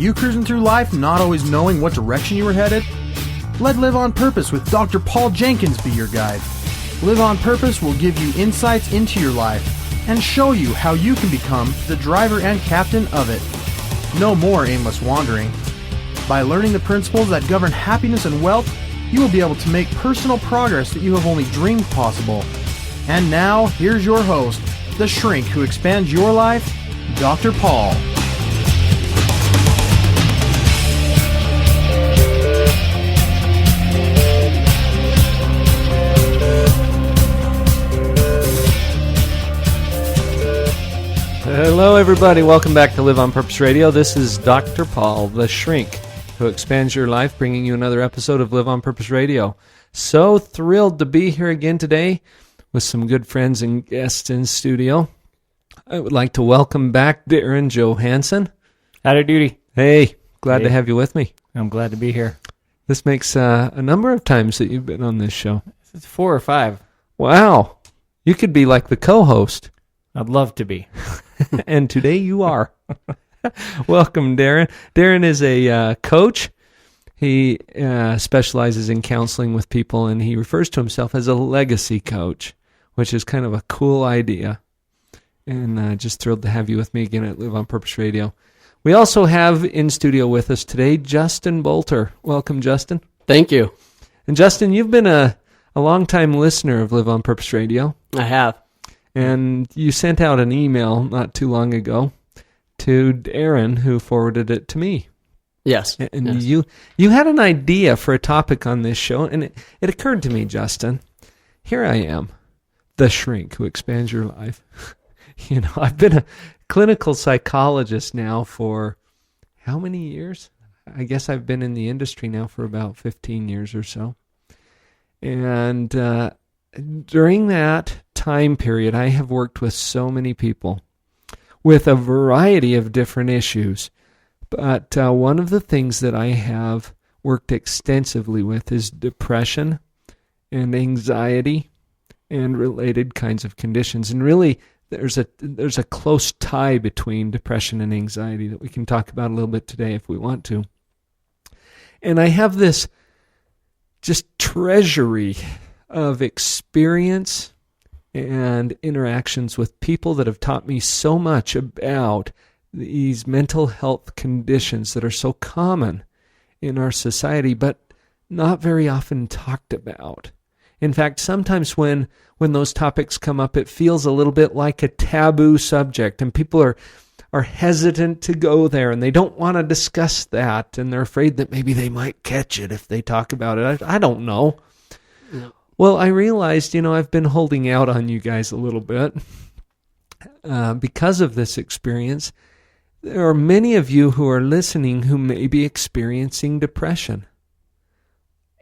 you cruising through life not always knowing what direction you were headed? Let Live on Purpose with Dr. Paul Jenkins be your guide. Live on Purpose will give you insights into your life and show you how you can become the driver and captain of it. No more aimless wandering. By learning the principles that govern happiness and wealth, you will be able to make personal progress that you have only dreamed possible. And now, here's your host, the shrink who expands your life, Dr. Paul. Hello, everybody. Welcome back to Live on Purpose Radio. This is Dr. Paul, the shrink who expands your life, bringing you another episode of Live on Purpose Radio. So thrilled to be here again today with some good friends and guests in studio. I would like to welcome back Darren Johansen. Howdy doody. Hey, glad to have you with me. I'm glad to be here. This makes a number of times that you've been on this show. It's 4 or 5. Wow. You could be like the co-host. I'd love to be. And today you are. Welcome, Darren. Darren is a coach. He specializes in counseling with people, and he refers to himself as a legacy coach, which is kind of a cool idea. And just thrilled to have you with me again at Live on Purpose Radio. We also have in studio with us today Justin Boulter. Welcome, Justin. Thank you. And Justin, you've been a long-time listener of Live on Purpose Radio. I have. And you sent out an email not too long ago to Darren, who forwarded it to me. Yes. And yes. You had an idea for a topic on this show, and it occurred to me, Justin, here I am, the shrink who expands your life. You know, I've been a clinical psychologist now for how many years? I guess I've been in the industry now for about 15 years or so. And during that time period, I have worked with so many people with a variety of different issues. But one of the things that I have worked extensively with is depression and anxiety and related kinds of conditions. And really, there's a close tie between depression and anxiety that we can talk about a little bit today if we want to. And I have this just treasury of experience and interactions with people that have taught me so much about these mental health conditions that are so common in our society, but not very often talked about. In fact, sometimes when those topics come up, it feels a little bit like a taboo subject, and people are hesitant to go there, and they don't want to discuss that, and they're afraid that maybe they might catch it if they talk about it. I don't know. No. Well, I realized, I've been holding out on you guys a little bit because of this experience. There are many of you who are listening who may be experiencing depression.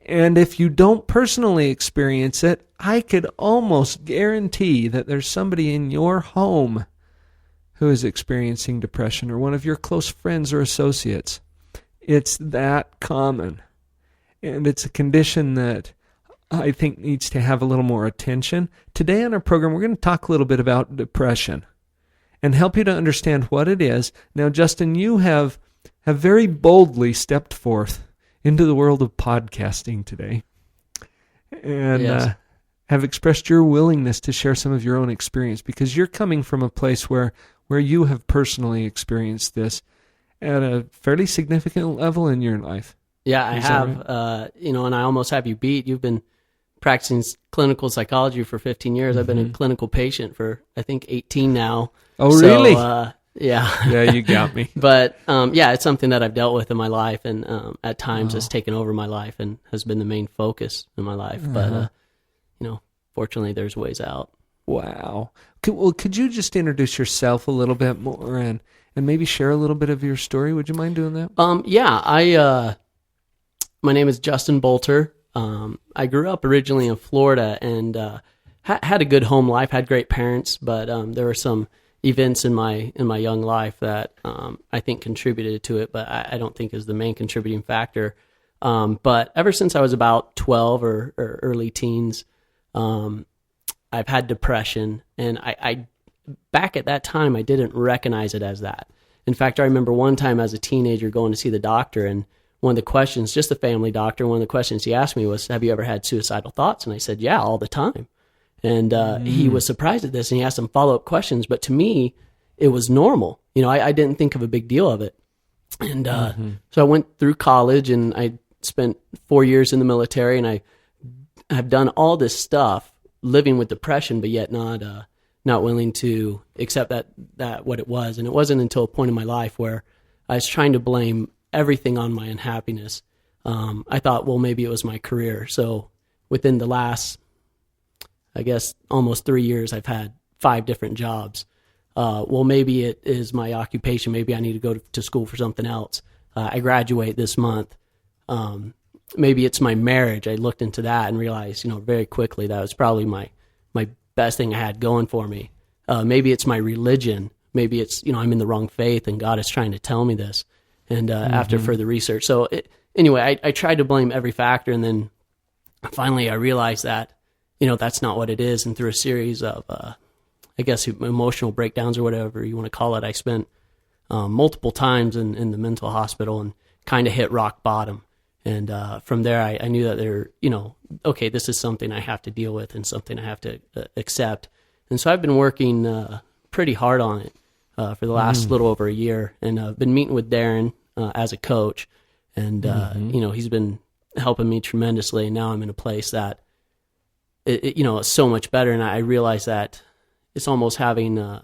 And if you don't personally experience it, I could almost guarantee that there's somebody in your home who is experiencing depression, or one of your close friends or associates. It's that common. And it's a condition that I think needs to have a little more attention. Today on our program, we're going to talk a little bit about depression and help you to understand what it is. Now, Justin, you have very boldly stepped forth into the world of podcasting today and yes. Have expressed your willingness to share some of your own experience, because you're coming from a place where you have personally experienced this at a fairly significant level in your life. Yeah, I have, right? And I almost have you beat. You've been practicing clinical psychology for 15 years. I've been a clinical patient for, I think, 18 now. Oh, really? Yeah. Yeah, you got me. But, it's something that I've dealt with in my life, and at times has taken over my life and has been the main focus in my life. But, fortunately, there's ways out. Wow. Could you just introduce yourself a little bit more and maybe share a little bit of your story? Would you mind doing that? My name is Justin Boulter. I grew up originally in Florida and had a good home life, had great parents, but there were some events in my young life that I think contributed to it, but I don't think is the main contributing factor. But ever since I was about 12 or early teens, I've had depression, and I back at that time I didn't recognize it as that. In fact, I remember one time as a teenager going to see the doctor, and one of the questions, just the family doctor, one of the questions he asked me was, have you ever had suicidal thoughts? And I said, yeah, all the time. And he was surprised at this, and he asked some follow-up questions. But to me, it was normal. I didn't think of a big deal of it. And so I went through college, and I spent 4 years in the military, and I have done all this stuff, living with depression, but yet not willing to accept that what it was. And it wasn't until a point in my life where I was trying to blame everything on my unhappiness. I thought, well, maybe it was my career. So within the last, I guess, almost 3 years, I've had 5 different jobs. Well, maybe it is my occupation. Maybe I need to go to school for something else. I graduate this month. Maybe it's my marriage. I looked into that and realized, very quickly that was probably my best thing I had going for me. Maybe it's my religion. Maybe it's, I'm in the wrong faith and God is trying to tell me this. And after further research. So anyway, I tried to blame every factor. And then finally I realized that, that's not what it is. And through a series of, I guess, emotional breakdowns or whatever you want to call it, I spent multiple times in the mental hospital and kind of hit rock bottom. And from there, I knew that okay, this is something I have to deal with and something I have to accept. And so I've been working pretty hard on it for the last little over a year. And I've been meeting with Darren as a coach. And, he's been helping me tremendously. And now I'm in a place that, it's so much better. And I realize that it's almost having wearing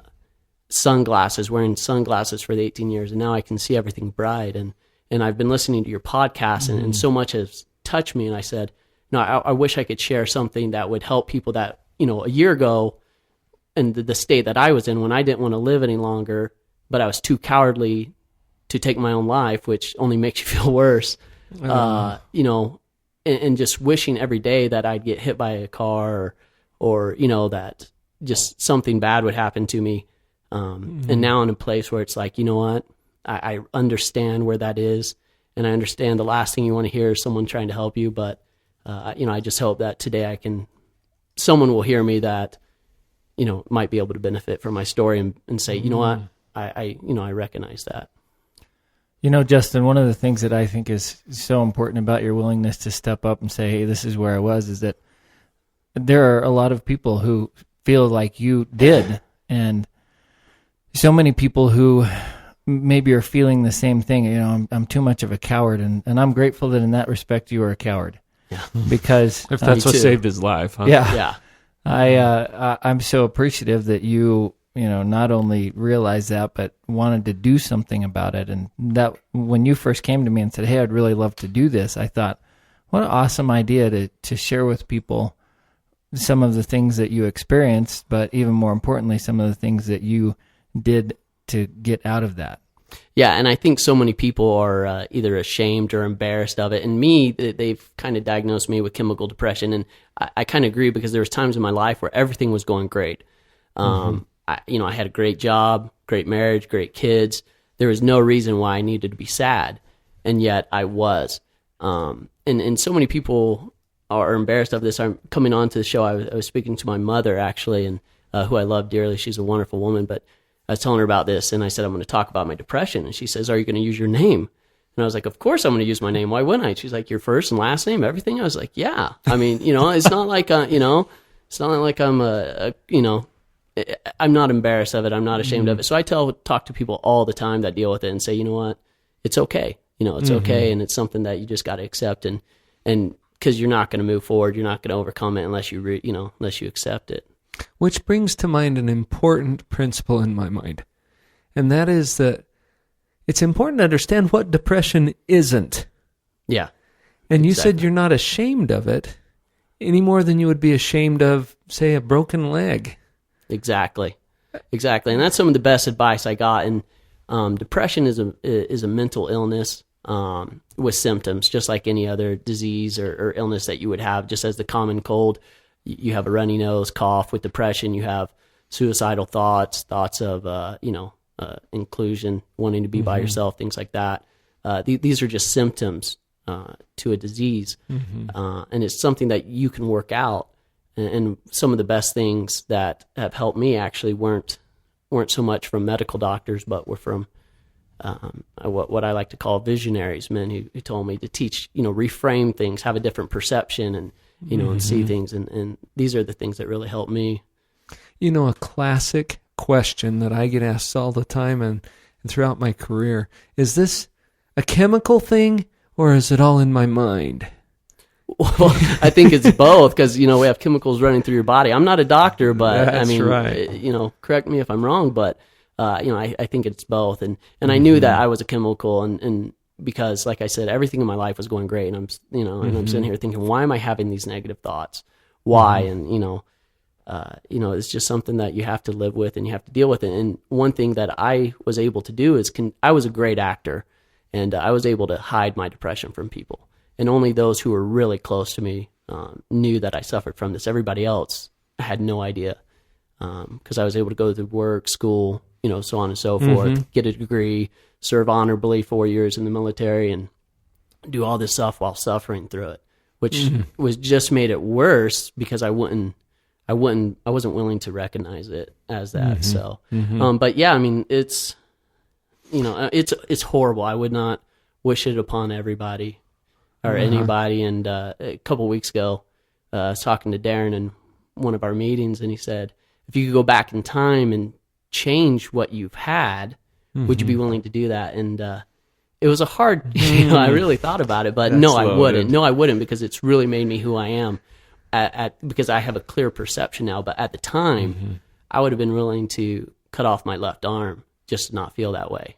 sunglasses for the 18 years. And now I can see everything bright. And I've been listening to your podcast, and so much has touched me. And I said, no, I wish I could share something that would help people that, a year ago in the state that I was in when I didn't want to live any longer, but I was too cowardly to take my own life, which only makes you feel worse. And just wishing every day that I'd get hit by a car or that just something bad would happen to me. And now in a place where it's like, you know what? I understand where that is, and I understand the last thing you want to hear is someone trying to help you. But, I just hope that today someone will hear me that, might be able to benefit from my story and say, you know what, I recognize that. Justin, one of the things that I think is so important about your willingness to step up and say, hey, this is where I was, is that there are a lot of people who feel like you did. And so many people who maybe are feeling the same thing. I'm too much of a coward, and I'm grateful that in that respect you are a coward. Yeah. Because if that's what saved his life, huh? Yeah. I'm so appreciative that you not only realized that, but wanted to do something about it. And that when you first came to me and said, hey, I'd really love to do this, I thought, what an awesome idea to share with people some of the things that you experienced, but even more importantly, some of the things that you did to get out of that. Yeah, and I think so many people are either ashamed or embarrassed of it. And me, they've kind of diagnosed me with chemical depression, and I kind of agree because there was times in my life where everything was going great. I had a great job, great marriage, great kids. There was no reason why I needed to be sad, and yet I was. And so many people are embarrassed of this. I'm coming on to the show. I was speaking to my mother actually, and who I love dearly. She's a wonderful woman, but I was telling her about this, and I said, I'm going to talk about my depression. And she says, are you going to use your name? And I was like, of course I'm going to use my name. Why wouldn't I? She's like, your first and last name, everything? I was like, yeah. I mean, it's not like, it's not like I'm I'm not embarrassed of it. I'm not ashamed of it. So I talk to people all the time that deal with it and say, you know what? It's okay. It's okay. And it's something that you just got to accept. And because you're not going to move forward, you're not going to overcome it unless you, unless you accept it. Which brings to mind an important principle in my mind, and that is that it's important to understand what depression isn't. Yeah. And you said you're not ashamed of it any more than you would be ashamed of, say, a broken leg. Exactly. And that's some of the best advice I got. And depression is a mental illness with symptoms, just like any other disease or illness that you would have, just as the common cold. You have a runny nose, cough. With depression, you have suicidal thoughts of, inclusion, wanting to be by yourself, things like that. These are just symptoms to a disease. And it's something that you can work out. And some of the best things that have helped me actually weren't so much from medical doctors, but were from what I like to call visionaries, men who told me to teach, reframe things, have a different perception, and and see things. And these are the things that really help me. A classic question that I get asked all the time and throughout my career, is this a chemical thing or is it all in my mind? Well, I think it's both, because we have chemicals running through your body. I'm not a doctor, but That's right. Correct me if I'm wrong, but I think it's both. And I knew that I was a chemical, and because, like I said, everything in my life was going great, and and I'm sitting here thinking, why am I having these negative thoughts? Why? And it's just something that you have to live with and you have to deal with it. And one thing that I was able to do is I was a great actor, and I was able to hide my depression from people. And only those who were really close to me knew that I suffered from this. Everybody else had no idea, because I was able to go to work, school, so on and so forth, get a degree, serve honorably 4 years in the military, and do all this stuff while suffering through it, which was just made it worse because I wasn't willing to recognize it as that. So, but yeah, I mean, it's horrible. I would not wish it upon everybody or anybody. And a couple of weeks ago, I was talking to Darren in one of our meetings, and he said, if you could go back in time and change what you've had, would you be willing to do that? And it was a hard, I really thought about it, but no, I wouldn't. No, I wouldn't, because it's really made me who I am. Because I have a clear perception now, but at the time, I would have been willing to cut off my left arm just to not feel that way.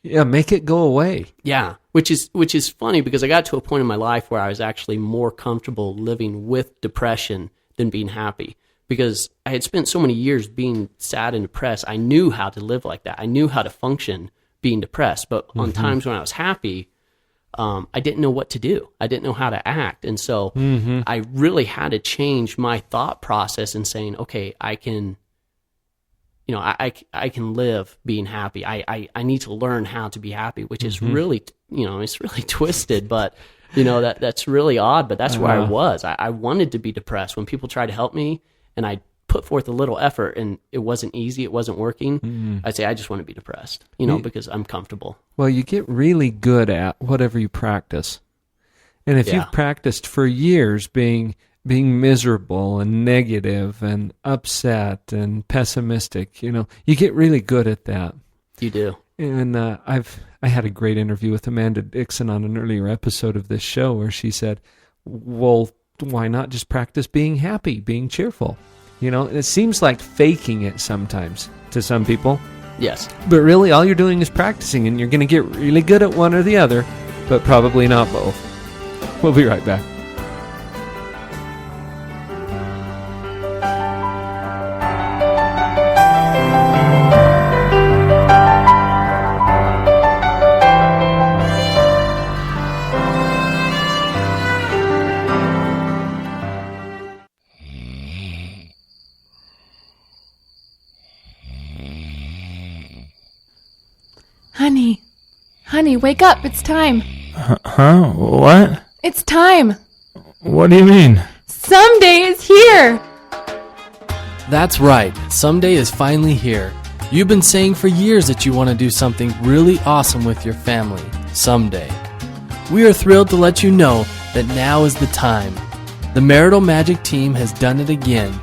Make it go away. Yeah, which is funny, because I got to a point in my life where I was actually more comfortable living with depression than being happy, because I had spent so many years being sad and depressed. I knew how to live like that. I knew how to function being depressed, but on times when I was happy, I didn't know what to do. I didn't know how to act. And so I really had to change my thought process and saying, okay, I can, I can live being happy. I need to learn how to be happy, which is really, it's really twisted, but that's really odd, but that's where I was. I wanted to be depressed. When people tried to help me and I put forth a little effort and it wasn't easy, it wasn't working, I'd say, I just want to be depressed, because I'm comfortable. Well, you get really good at whatever you practice. And if you've practiced for years being miserable and negative and upset and pessimistic, you get really good at that. You do. And I had a great interview with Amanda Dixon on an earlier episode of this show where she said, well, why not just practice being happy, being cheerful? And it seems like faking it sometimes to some people. Yes. But really, all you're doing is practicing, and you're going to get really good at one or the other, but probably not both. We'll be right back. Honey, wake up. It's time. Huh? What? It's time. What do you mean? Someday is here. That's right. Someday is finally here. You've been saying for years that you want to do something really awesome with your family. Someday. We are thrilled to let you know that now is the time. The Marital Magic team has done it again,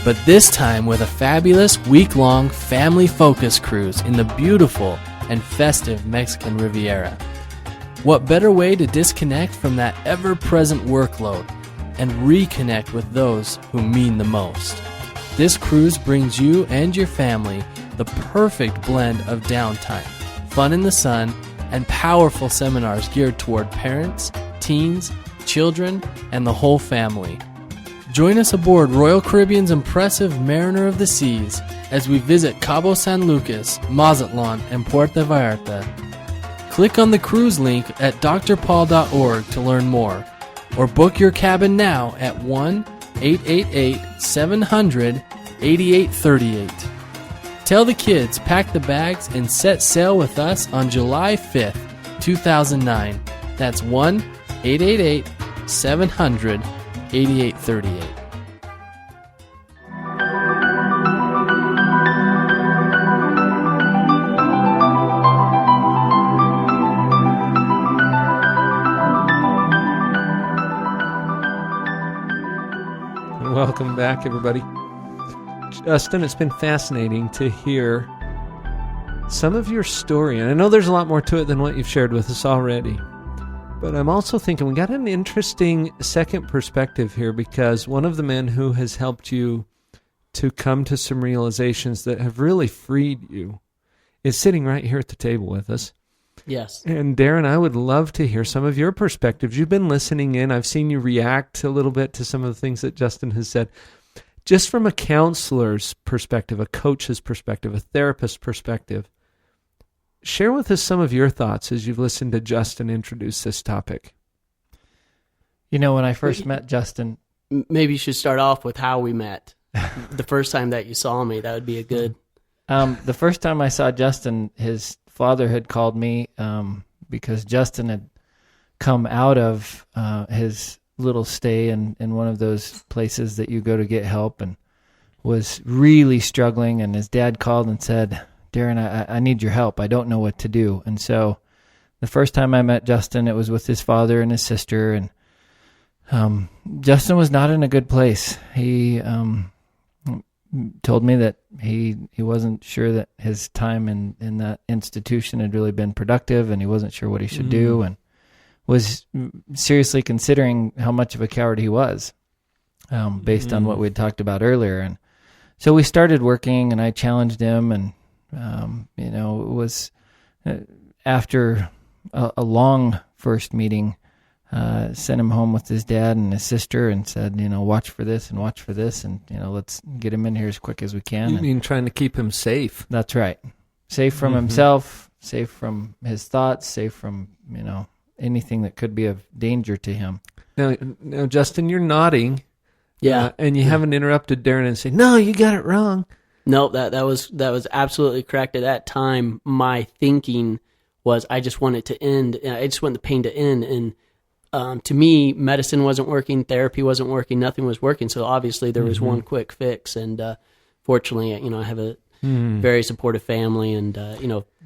but this time with a fabulous week-long family focus cruise in the beautiful and festive Mexican Riviera. What better way to disconnect from that ever-present workload and reconnect with those who mean the most? This cruise brings you and your family the perfect blend of downtime, fun in the sun, and powerful seminars geared toward parents, teens, children, and the whole family. Join us aboard Royal Caribbean's impressive Mariner of the Seas as we visit Cabo San Lucas, Mazatlan, and Puerto Vallarta. Click on the cruise link at drpaul.org to learn more, or book your cabin now at 1-888-700-8838. Tell the kids, pack the bags, and set sail with us on July 5th, 2009. That's 1-888-700-8838. Welcome back, everybody. Justin, it's been fascinating to hear some of your story. And I know there's a lot more to it than what you've shared with us already. But I'm also thinking we got an interesting second perspective here, because one of the men who has helped you to come to some realizations that have really freed you is sitting right here at the table with us. Yes. And Darren, I would love to hear some of your perspectives. You've been listening in. I've seen you react a little bit to some of the things that Justin has said. Just from a counselor's perspective, a coach's perspective, a therapist's perspective, share with us some of your thoughts as you've listened to Justin introduce this topic. You know, when I first met Justin... Maybe you should start off with how we met. The first time that you saw me, that would be a good... The first time I saw Justin, his father had called me because Justin had come out of his little stay in one of those places that you go to get help, and was really struggling. And his dad called and said, Darren, I need your help. I don't know what to do. And so the first time I met Justin, it was with his father and his sister. And Justin was not in a good place. He told me that he wasn't sure that his time in that institution had really been productive, and he wasn't sure what he should do, and was seriously considering how much of a coward he was, based on what we'd talked about earlier. And so we started working, and I challenged him, and it was after a long first meeting, sent him home with his dad and his sister and said, watch for this and watch for this, and, let's get him in here as quick as we can. You mean trying to keep him safe? That's right. Safe from himself, safe from his thoughts, safe from, anything that could be of danger to him. Now Justin, you're nodding. Yeah. And you haven't interrupted Darren and say, no, you got it wrong. No, that was absolutely correct. At that time, my thinking was I just want it to end. I just want the pain to end. And to me, medicine wasn't working, therapy wasn't working, nothing was working. So obviously there was one quick fix. And fortunately, I have a very supportive family and,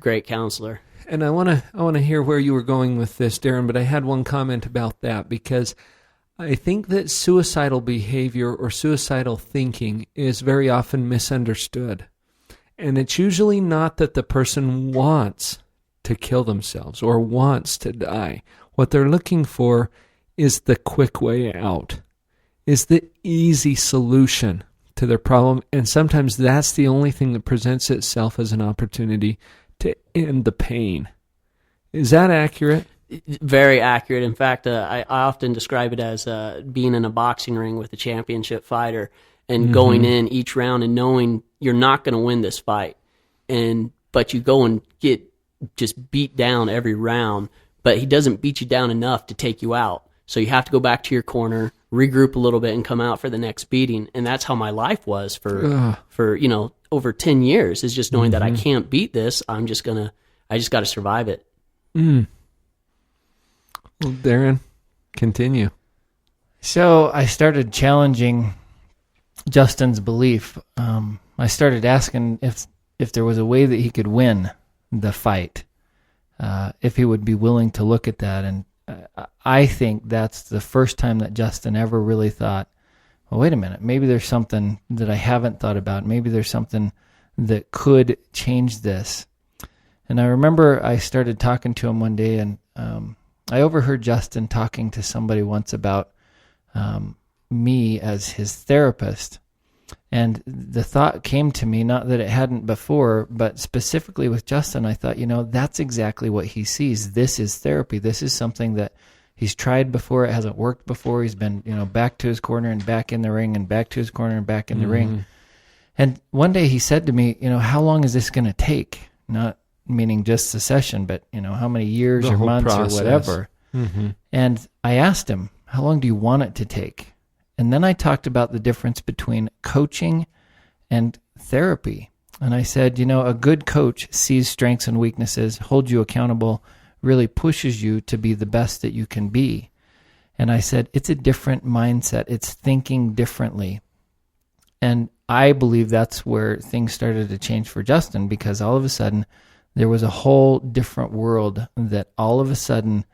great counselor. And I want to hear where you were going with this, Darren, but I had one comment about that, because I think that suicidal behavior or suicidal thinking is very often misunderstood. And it's usually not that the person wants to kill themselves or wants to die. What they're looking for is the quick way out, is the easy solution to their problem. And sometimes that's the only thing that presents itself as an opportunity to end the pain. Is that accurate? Very accurate. In fact, I often describe it as being in a boxing ring with a championship fighter and going in each round and knowing you're not going to win this fight, but you go and get just beat down every round, but he doesn't beat you down enough to take you out. So you have to go back to your corner, regroup a little bit, and come out for the next beating. And that's how my life was for over 10 years, is just knowing that I can't beat this. I just got to survive it. Well, Darren, continue. So I started challenging Justin's belief. I started asking if there was a way that he could win the fight, if he would be willing to look at that. And I think that's the first time that Justin ever really thought, well, wait a minute, maybe there's something that I haven't thought about. Maybe there's something that could change this. And I remember I started talking to him one day, and I overheard Justin talking to somebody once about me as his therapist. And the thought came to me, not that it hadn't before, but specifically with Justin, I thought, that's exactly what he sees. This is therapy. This is something that he's tried before. It hasn't worked before. He's been, back to his corner and back in the ring and back to his corner and back in the ring. And one day he said to me, how long is this going to take? Not meaning just the session, but, how many years or months process. Or whatever. And I asked him, how long do you want it to take? And then I talked about the difference between coaching and therapy. And I said, a good coach sees strengths and weaknesses, holds you accountable, really pushes you to be the best that you can be. And I said, it's a different mindset. It's thinking differently. And I believe that's where things started to change for Justin, because all of a sudden there was a whole different world that all of a sudden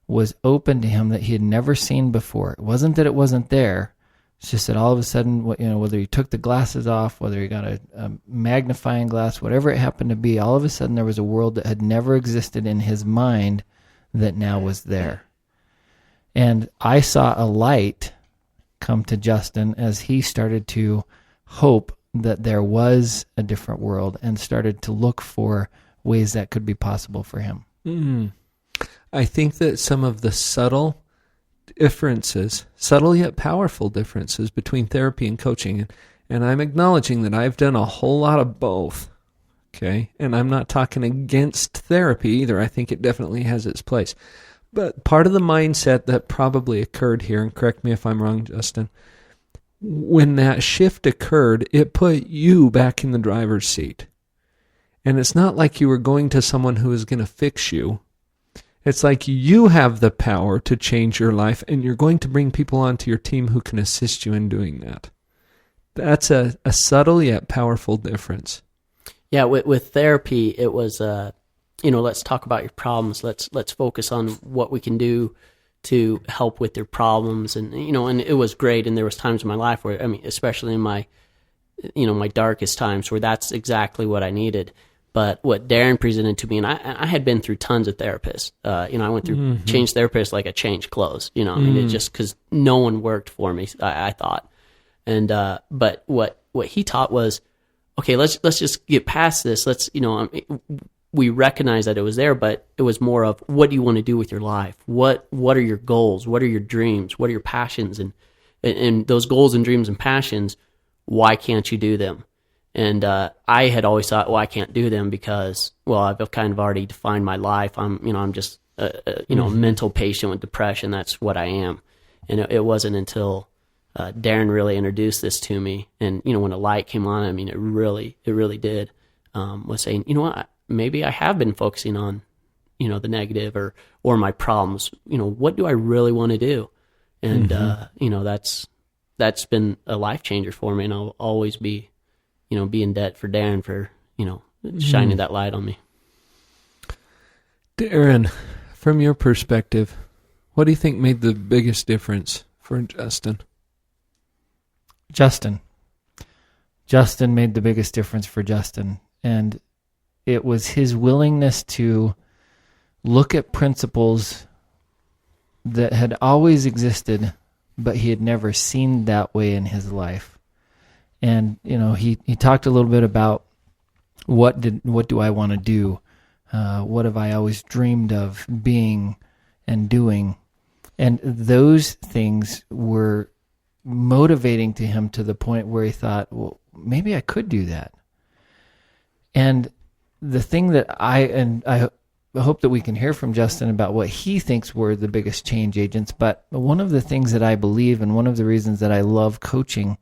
was open to him that he had never seen before. It wasn't that it wasn't there. It's just that all of a sudden, whether he took the glasses off, whether he got a magnifying glass, whatever it happened to be, all of a sudden there was a world that had never existed in his mind that now was there. And I saw a light come to Justin as he started to hope that there was a different world and started to look for ways that could be possible for him. I think that some of the subtle differences, subtle yet powerful differences between therapy and coaching, and I'm acknowledging that I've done a whole lot of both, okay? And I'm not talking against therapy either. I think it definitely has its place. But part of the mindset that probably occurred here, and correct me if I'm wrong, Justin, when that shift occurred, it put you back in the driver's seat. And it's not like you were going to someone who was going to fix you. It's like you have the power to change your life, and you're going to bring people onto your team who can assist you in doing that. That's a subtle yet powerful difference. Yeah, with therapy, it was, let's talk about your problems. Let's focus on what we can do to help with your problems. And, and it was great. And there was times in my life where, especially in my, my darkest times where that's exactly what I needed. But what Darren presented to me, and I had been through tons of therapists. I went through changed therapists like I changed clothes. It just because no one worked for me, I thought. And but what he taught was, okay, let's just get past this. We recognize that it was there, but it was more of, what do you want to do with your life? What are your goals? What are your dreams? What are your passions? And those goals and dreams and passions, why can't you do them? And I had always thought, well, I can't do them because, I've kind of already defined my life. I'm just a mental patient with depression. That's what I am. And it wasn't until Darren really introduced this to me, and when a light came on, it really did. Was saying, maybe I have been focusing on, the negative or my problems. What do I really want to do? And that's been a life changer for me, and I'll always be in debt for Darren for, shining that light on me. Darren, from your perspective, what do you think made the biggest difference for Justin? Justin made the biggest difference for Justin. And it was his willingness to look at principles that had always existed, but he had never seen that way in his life. And, he talked a little bit about what do I want to do? What have I always dreamed of being and doing? And those things were motivating to him to the point where he thought, well, maybe I could do that. And the thing that I hope that we can hear from Justin about what he thinks were the biggest change agents, but one of the things that I believe, and one of the reasons that I love coaching,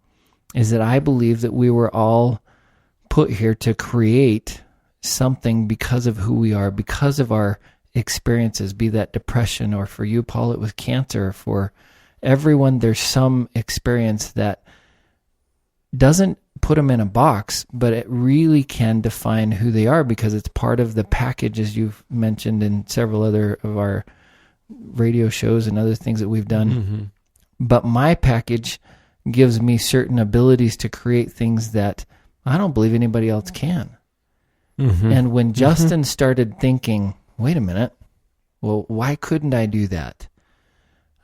is that I believe that we were all put here to create something because of who we are, because of our experiences, be that depression, or for you, Paul, it was cancer. For everyone, there's some experience that doesn't put them in a box, but it really can define who they are, because it's part of the package, as you've mentioned in several other of our radio shows and other things that we've done. But my package gives me certain abilities to create things that I don't believe anybody else can. And when Justin started thinking, wait a minute, well, why couldn't I do that?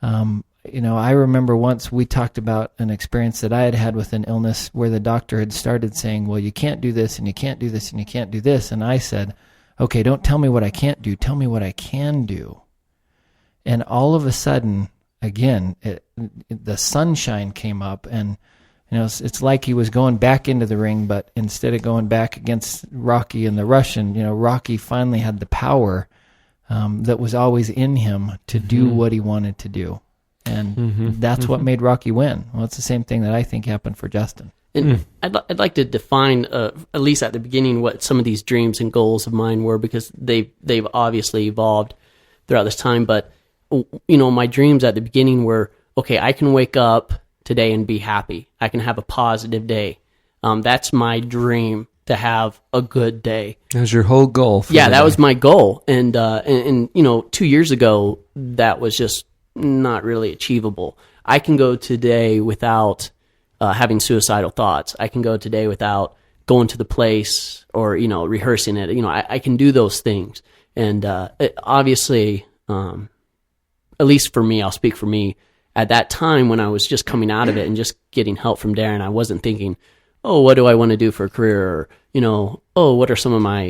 I remember once we talked about an experience that I had had with an illness where the doctor had started saying, well, you can't do this, and you can't do this, and you can't do this. And I said, okay, don't tell me what I can't do. Tell me what I can do. And all of a sudden, again, the sunshine came up, and it's like he was going back into the ring, but instead of going back against Rocky and the Russian, Rocky finally had the power that was always in him to do what he wanted to do. And that's what made Rocky win. Well, it's the same thing that I think happened for Justin. And I'd like to define, at least at the beginning, what some of these dreams and goals of mine were, because they've obviously evolved throughout this time. But my dreams at the beginning were, okay, I can wake up today and be happy. I can have a positive day. That's my dream, to have a good day. That was your whole goal. Yeah, that was my goal. And 2 years ago, that was just not really achievable. I can go today without having suicidal thoughts. I can go today without going to the place or, rehearsing it. I can do those things. And obviously, at least for me, I'll speak for me, at that time when I was just coming out of it and just getting help from Darren, I wasn't thinking, oh, what do I want to do for a career? Or, oh, what are some of my,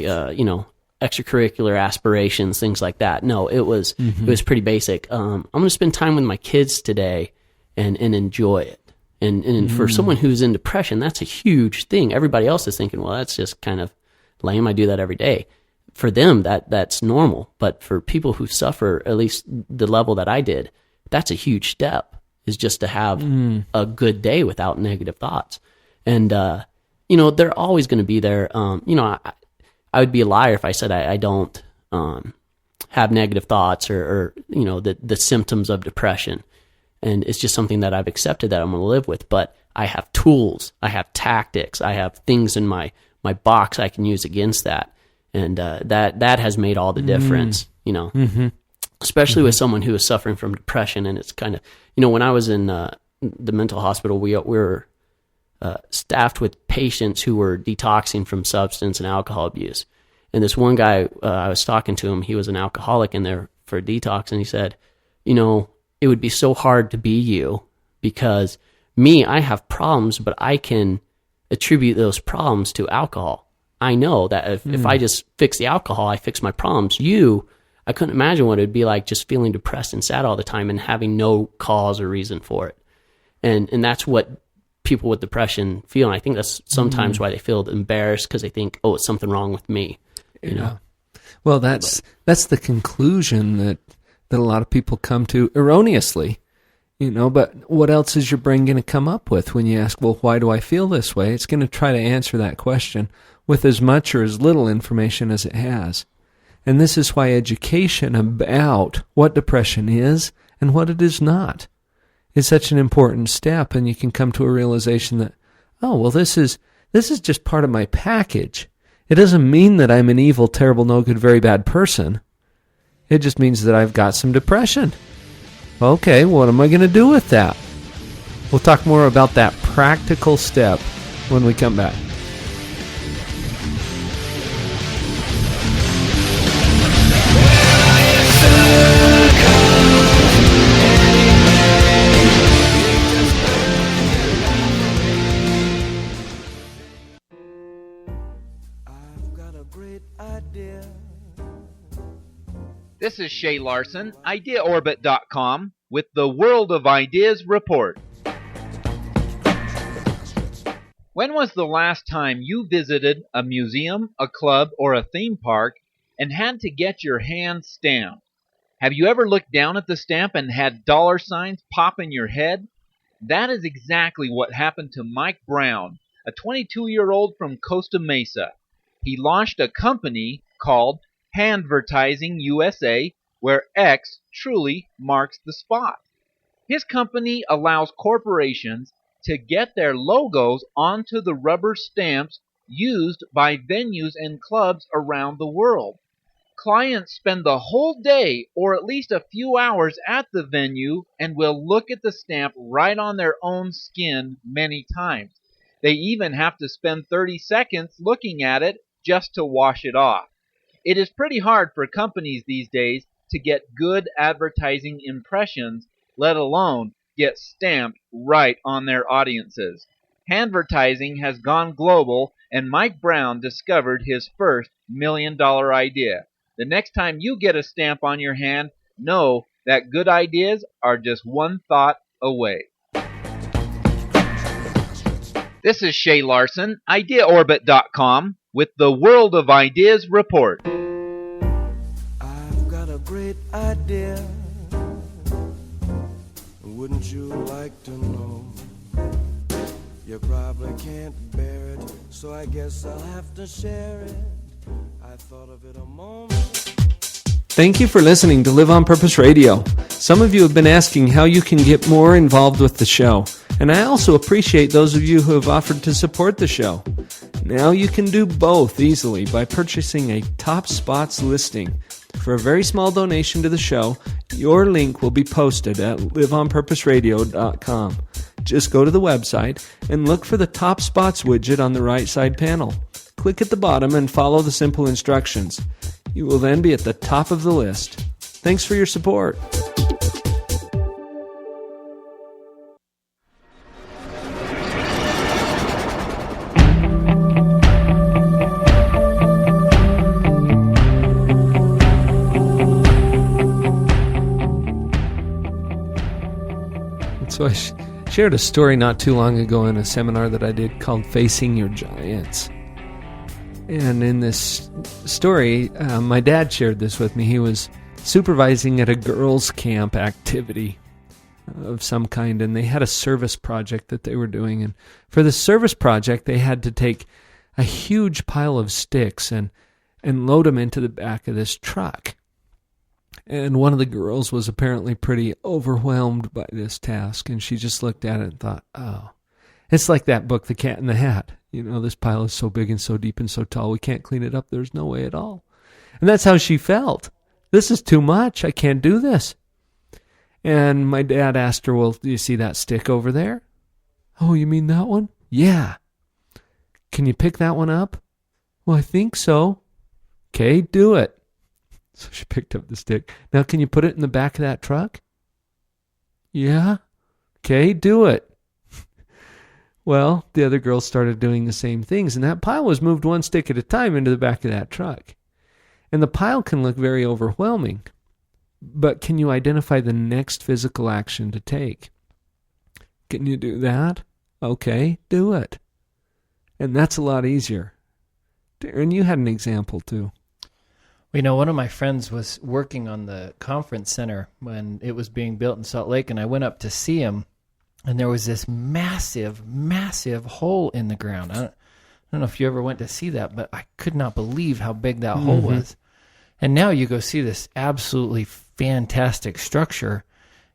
extracurricular aspirations, things like that. No, it was pretty basic. I'm going to spend time with my kids today and enjoy it. And for someone who's in depression, that's a huge thing. Everybody else is thinking, well, that's just kind of lame. I do that every day. For them, that's normal. But for people who suffer, at least the level that I did, that's a huge step, is just to have a good day without negative thoughts. And, they're always going to be there. I would be a liar if I said I don't have negative thoughts or the symptoms of depression. And it's just something that I've accepted that I'm going to live with. But I have tools, I have tactics, I have things in my box I can use against that. And that has made all the difference, especially with someone who is suffering from depression. And it's kind of, when I was in the mental hospital, we were staffed with patients who were detoxing from substance and alcohol abuse. And this one guy, I was talking to him, he was an alcoholic in there for a detox, and he said, it would be so hard to be you, because me, I have problems, but I can attribute those problems to alcohol. I know that if I just fix the alcohol, I fix my problems. I couldn't imagine what it would be like just feeling depressed and sad all the time and having no cause or reason for it. And that's what people with depression feel. And I think that's sometimes why they feel embarrassed, because they think, oh, it's something wrong with me. Well, that's the conclusion that a lot of people come to erroneously, but what else is your brain going to come up with when you ask, well, why do I feel this way? It's going to try to answer that question with as much or as little information as it has. And this is why education about what depression is and what it is not is such an important step. And you can come to a realization that, oh, well, this is just part of my package. It doesn't mean that I'm an evil, terrible, no good, very bad person. It just means that I've got some depression. Okay, what am I going to do with that? We'll talk more about that practical step when we come back. This is Shay Larson, IdeaOrbit.com, with the World of Ideas Report. When was the last time you visited a museum, a club, or a theme park and had to get your hand stamped? Have you ever looked down at the stamp and had dollar signs pop in your head? That is exactly what happened to Mike Brown, a 22-year-old from Costa Mesa. He launched a company called Handvertising USA, where X truly marks the spot. His company allows corporations to get their logos onto the rubber stamps used by venues and clubs around the world. Clients spend the whole day or at least a few hours at the venue and will look at the stamp right on their own skin many times. They even have to spend 30 seconds looking at it just to wash it off. It is pretty hard for companies these days to get good advertising impressions, let alone get stamped right on their audiences. Handvertising has gone global, and Mike Brown discovered his first $1 million idea. The next time you get a stamp on your hand, know that good ideas are just one thought away. This is Shay Larson, IdeaOrbit.com, with the World of Ideas Report. I've got a great idea. Wouldn't you like to know? You probably can't bear it, so I guess I'll have to share it. I thought of it a moment. Thank you for listening to Live on Purpose Radio. Some of you have been asking how you can get more involved with the show, and I also appreciate those of you who have offered to support the show. Now you can do both easily by purchasing a Top Spots listing. For a very small donation to the show, Your link will be posted at liveonpurposeradio.com. Just go to the website and look for the Top Spots widget on the right side panel. Click at the bottom and follow the simple instructions. You will then be at the top of the list. Thanks for your support. So I shared a story not too long ago in a seminar that I did called Facing Your Giants. And in this story, my dad shared this with me. He was supervising at a girls' camp activity of some kind, and they had a service project that they were doing. And for the service project, they had to take a huge pile of sticks and load them into the back of this truck. And one of the girls was apparently pretty overwhelmed by this task, and she just looked at it and thought, oh, it's like that book, The Cat in the Hat. You know, this pile is so big and so deep and so tall, we can't clean it up. There's no way at all. And that's how she felt. This is too much. I can't do this. And my dad asked her, well, do you see that stick over there? Oh, you mean that one? Yeah. Can you pick that one up? Well, I think so. Okay, do it. So she picked up the stick. Now, can you put it in the back of that truck? Yeah. Okay, do it. Well, the other girls started doing the same things, and that pile was moved one stick at a time into the back of that truck. And the pile can look very overwhelming, but can you identify the next physical action to take? Can you do that? Okay, do it. And that's a lot easier. Darren, you had an example too. You know, one of my friends was working on the conference center when it was being built in Salt Lake, and I went up to see him, and there was this massive, massive hole in the ground. I don't know if you ever went to see that, but I could not believe how big that hole was. And now you go see this absolutely fantastic structure,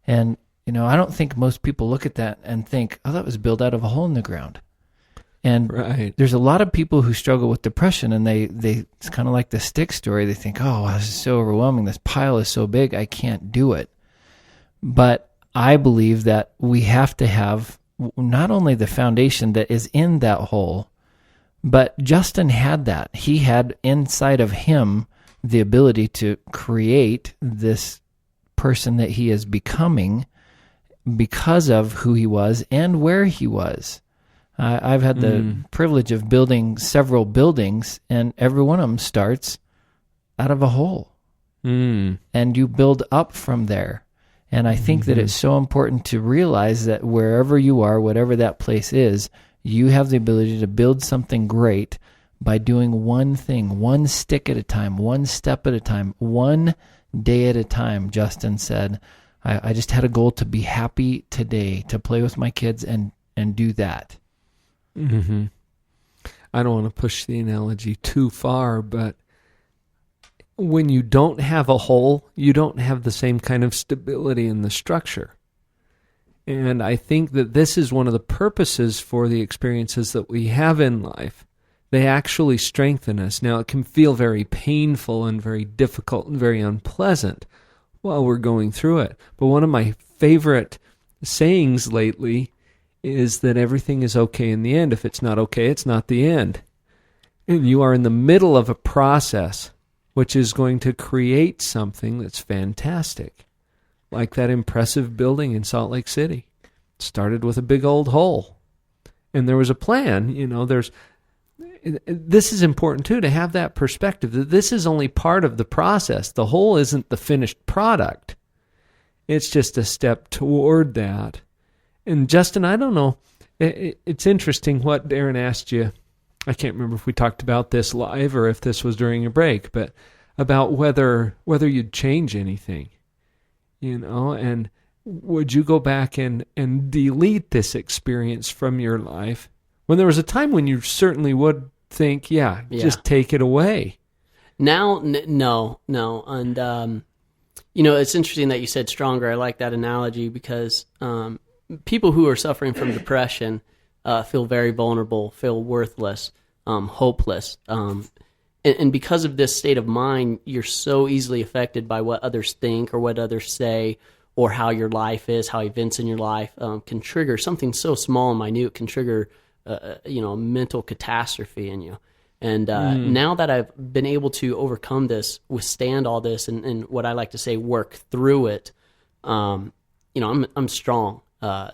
and, you know, I don't think most people look at that and think, oh, that was built out of a hole in the ground. And there's a lot of people who struggle with depression, and they it's kind of like the stick story. They think, oh, this is so overwhelming. This pile is so big, I can't do it. But I believe that we have to have not only the foundation that is in that hole, but Justin had that. He had inside of him the ability to create this person that he is becoming because of who he was and where he was. I've had the privilege of building several buildings, and every one of them starts out of a hole. And you build up from there. And I think that it's so important to realize that wherever you are, whatever that place is, you have the ability to build something great by doing one thing, one stick at a time, one step at a time, one day at a time. Justin said, I just had a goal to be happy today, to play with my kids and do that. I don't want to push the analogy too far, but when you don't have a hole, you don't have the same kind of stability in the structure. And I think that this is one of the purposes for the experiences that we have in life. They actually strengthen us. Now, it can feel very painful and very difficult and very unpleasant while we're going through it. But one of my favorite sayings lately is that everything is okay in the end. If it's not okay, it's not the end. And you are in the middle of a process which is going to create something that's fantastic. Like that impressive building in Salt Lake City. It started with a big old hole. And there was a plan. You know, this is important too, to have that perspective, that this is only part of the process. The hole isn't the finished product. It's just a step toward that. And Justin, I don't know, it's interesting what Darren asked you. I can't remember if we talked about this live or if this was during a break, but about whether you'd change anything, you know, and would you go back and delete this experience from your life when there was a time when you certainly would think, yeah. Just take it away. Now, no. And, you know, it's interesting that you said stronger. I like that analogy because people who are suffering from depression feel very vulnerable, feel worthless, hopeless. and because of this state of mind, you're so easily affected by what others think or what others say, or how your life is, how events in your life can trigger something so small and minute, can trigger a mental catastrophe in you. And now that I've been able to overcome this, withstand all this, and what I like to say, work through it, I'm strong.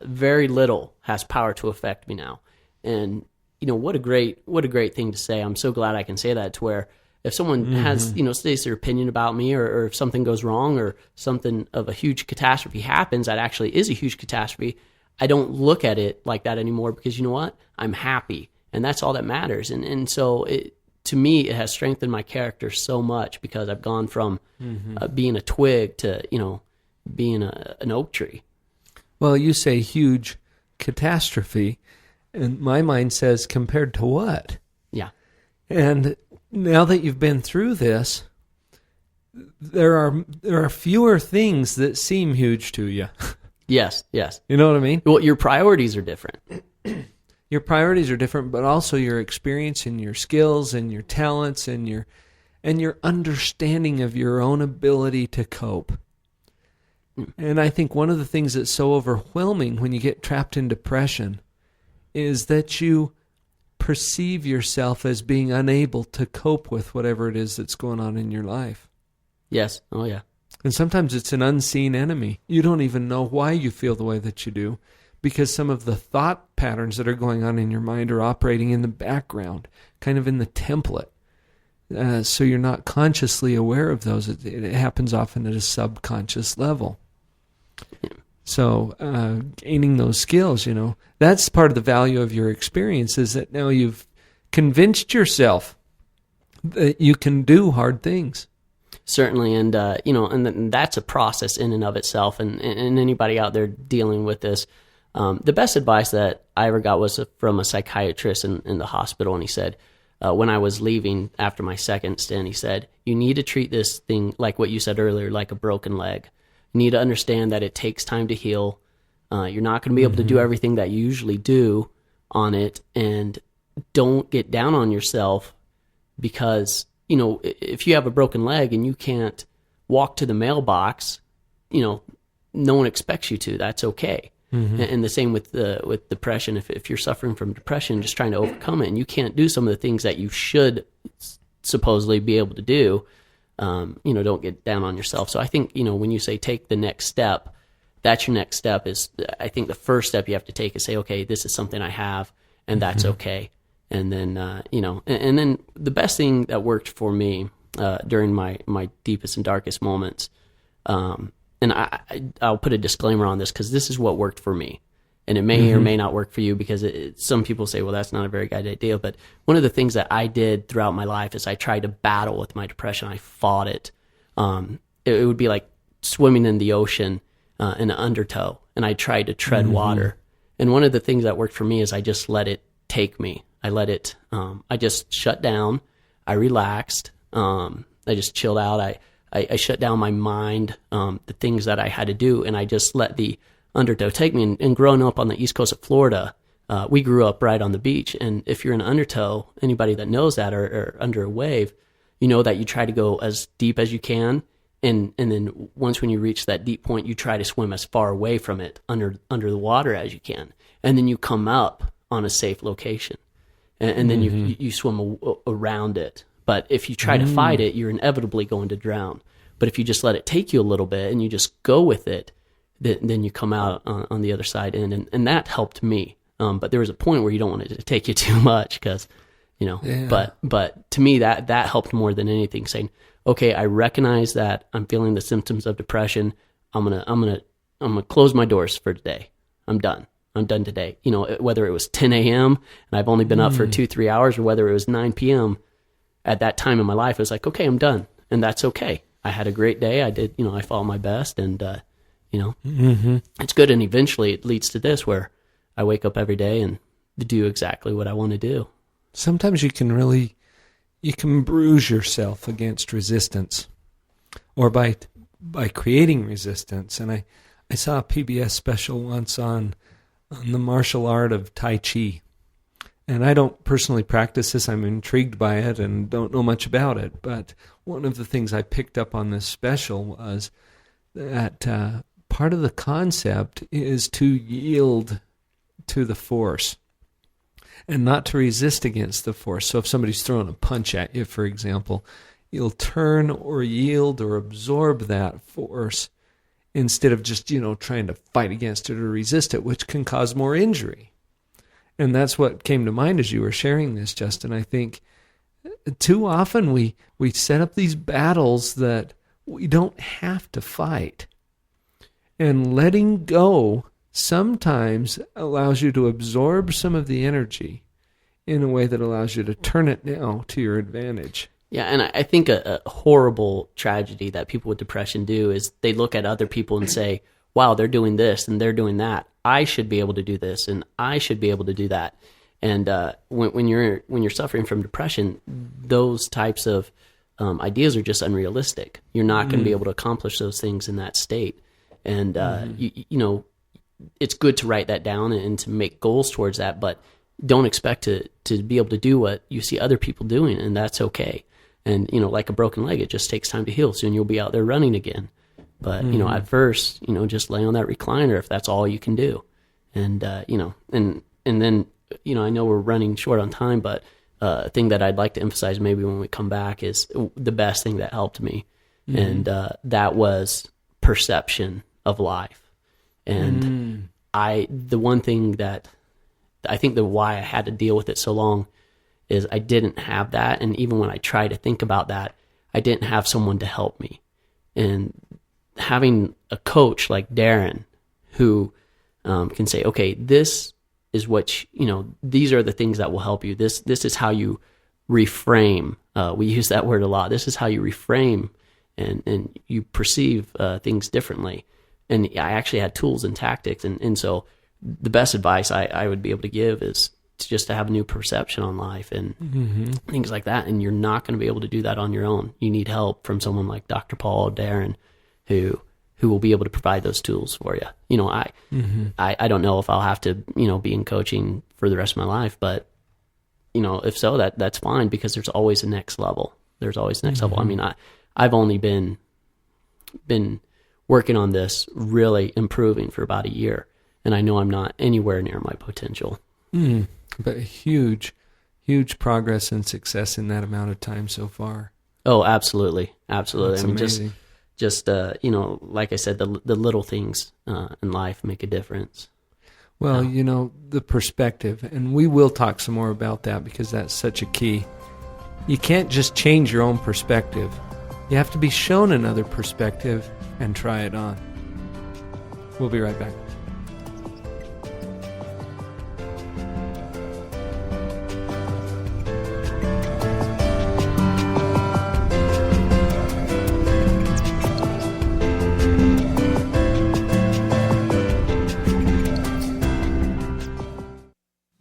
Very little has power to affect me now. And what a great thing to say. I'm so glad I can say that, to where if someone has, states their opinion about me, or if something goes wrong, or something of a huge catastrophe happens that actually is a huge catastrophe, I don't look at it like that anymore, because you know what? I'm happy, and that's all that matters. And so to me, it has strengthened my character so much, because I've gone from being a twig to, being an oak tree. Well, you say huge catastrophe, and my mind says, compared to what? Yeah. And now that you've been through this, there are fewer things that seem huge to you. Yes, yes. You know what I mean? Well, your priorities are different. Your priorities are different, but also your experience and your skills and your talents and your understanding of your own ability to cope. And I think one of the things that's so overwhelming when you get trapped in depression is that you perceive yourself as being unable to cope with whatever it is that's going on in your life. Yes. Oh, yeah. And sometimes it's an unseen enemy. You don't even know why you feel the way that you do, because some of the thought patterns that are going on in your mind are operating in the background, kind of in the template. So you're not consciously aware of those. It happens often at a subconscious level. So gaining those skills, that's part of the value of your experience, is that now you've convinced yourself that you can do hard things. Certainly, and and that's a process in and of itself. And anybody out there dealing with this, the best advice that I ever got was from a psychiatrist in the hospital, and he said, when I was leaving after my second stint, he said, you need to treat this thing like what you said earlier, like a broken leg. You need to understand that it takes time to heal. You're not going to be able to do everything that you usually do on it, and don't get down on yourself, because if you have a broken leg and you can't walk to the mailbox, no one expects you to. That's okay. And the same with depression. If you're suffering from depression, just trying to overcome it, and you can't do some of the things that you should supposedly be able to do, don't get down on yourself. So I think, when you say take the next step, that's your next step. I think the first step you have to take is say, okay, this is something I have, and that's okay. And then, and then the best thing that worked for me during my deepest and darkest moments, and I'll put a disclaimer on this, because this is what worked for me. And it may or may not work for you, because some people say, well, that's not a very good idea. But one of the things that I did throughout my life is I tried to battle with my depression. I fought it. It would be like swimming in the ocean in an undertow, and I tried to tread water. And one of the things that worked for me is I just let it take me. I let it, I just shut down. I relaxed. I just chilled out. I shut down my mind, the things that I had to do, and I just let the undertow take me. And growing up on the east coast of Florida, we grew up right on the beach. And if you're in an undertow, anybody that knows that, or under a wave, you know that you try to go as deep as you can. And then once when you reach that deep point, you try to swim as far away from it under the water as you can. And then you come up on a safe location. And then you swim around it. But if you try to fight it, you're inevitably going to drown. But if you just let it take you a little bit and you just go with it, then you come out on the other side in. And that helped me. But there was a point where you don't want it to take you too much, because, but to me that helped more than anything, saying, okay, I recognize that I'm feeling the symptoms of depression. I'm gonna close my doors for today. I'm done today. Whether it was 10 a.m. and I've only been up for 2-3 hours, or whether it was 9 p.m. at that time in my life, it was like, okay, I'm done. And that's okay. I had a great day. I did, I followed my best, and, it's good. And eventually it leads to this, where I wake up every day and do exactly what I want to do. Sometimes you can bruise yourself against resistance, or by creating resistance. And I saw a PBS special once on the martial art of Tai Chi. And I don't personally practice this. I'm intrigued by it and don't know much about it. But one of the things I picked up on this special was that part of the concept is to yield to the force and not to resist against the force. So if somebody's throwing a punch at you, for example, you'll turn or yield or absorb that force instead of just, trying to fight against it or resist it, which can cause more injury. And that's what came to mind as you were sharing this, Justin. I think too often we set up these battles that we don't have to fight. And letting go sometimes allows you to absorb some of the energy in a way that allows you to turn it now to your advantage. Yeah, and I think a horrible tragedy that people with depression do is they look at other people and say, wow, they're doing this and they're doing that. I should be able to do this and I should be able to do that. And when you're suffering from depression, those types of ideas are just unrealistic. You're not going to be able to accomplish those things in that state. And, it's good to write that down and to make goals towards that, but don't expect to be able to do what you see other people doing, and that's okay. And, like a broken leg, it just takes time to heal. Soon you'll be out there running again. But, at first, just lay on that recliner if that's all you can do. And, and then, I know we're running short on time, but a thing that I'd like to emphasize maybe when we come back is the best thing that helped me. And that was perception of life. And the one thing that I think why I had to deal with it so long is I didn't have that. And even when I try to think about that, I didn't have someone to help me. And having a coach like Darren who can say, okay, this is what, these are the things that will help you. This is how you reframe. We use that word a lot. This is how you reframe and you perceive things differently. And I actually had tools and tactics. And so the best advice I would be able to give is just to have a new perception on life and things like that. And you're not going to be able to do that on your own. You need help from someone like Dr. Paul, Darren, who will be able to provide those tools for you. I don't know if I'll have to, be in coaching for the rest of my life, but, if so, that's fine, because there's always a next level. There's always a next level. I mean, I've only been working on this, really improving for about a year. And I know I'm not anywhere near my potential. But huge progress and success in that amount of time so far. Oh, absolutely. Absolutely. That's amazing. Just like I said, the little things in life make a difference. Well, the perspective, and we will talk some more about that because that's such a key. You can't just change your own perspective. You have to be shown another perspective and try it on. We'll be right back.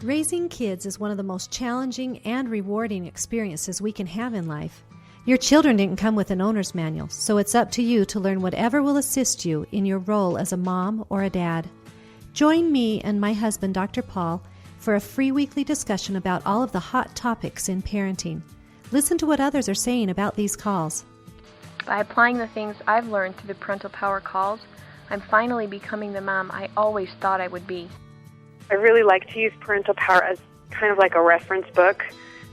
Raising kids is one of the most challenging and rewarding experiences we can have in life. Your children didn't come with an owner's manual, so it's up to you to learn whatever will assist you in your role as a mom or a dad. Join me and my husband, Dr. Paul, for a free weekly discussion about all of the hot topics in parenting. Listen to what others are saying about these calls. By applying the things I've learned through the Parental Power calls, I'm finally becoming the mom I always thought I would be. I really like to use Parental Power as kind of like a reference book.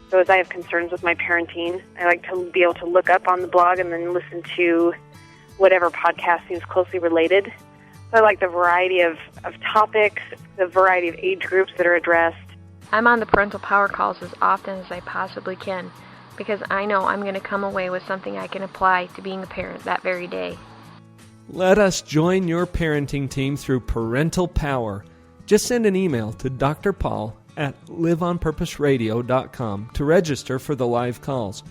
So as I have concerns with my parenting, I like to be able to look up on the blog and then listen to whatever podcast seems closely related. So I like the variety of topics, the variety of age groups that are addressed. I'm on the Parental Power calls as often as I possibly can because I know I'm going to come away with something I can apply to being a parent that very day. Let us join your parenting team through Parental Power. Just send an email to Dr. Paul at liveonpurposeradio.com to register for the live calls.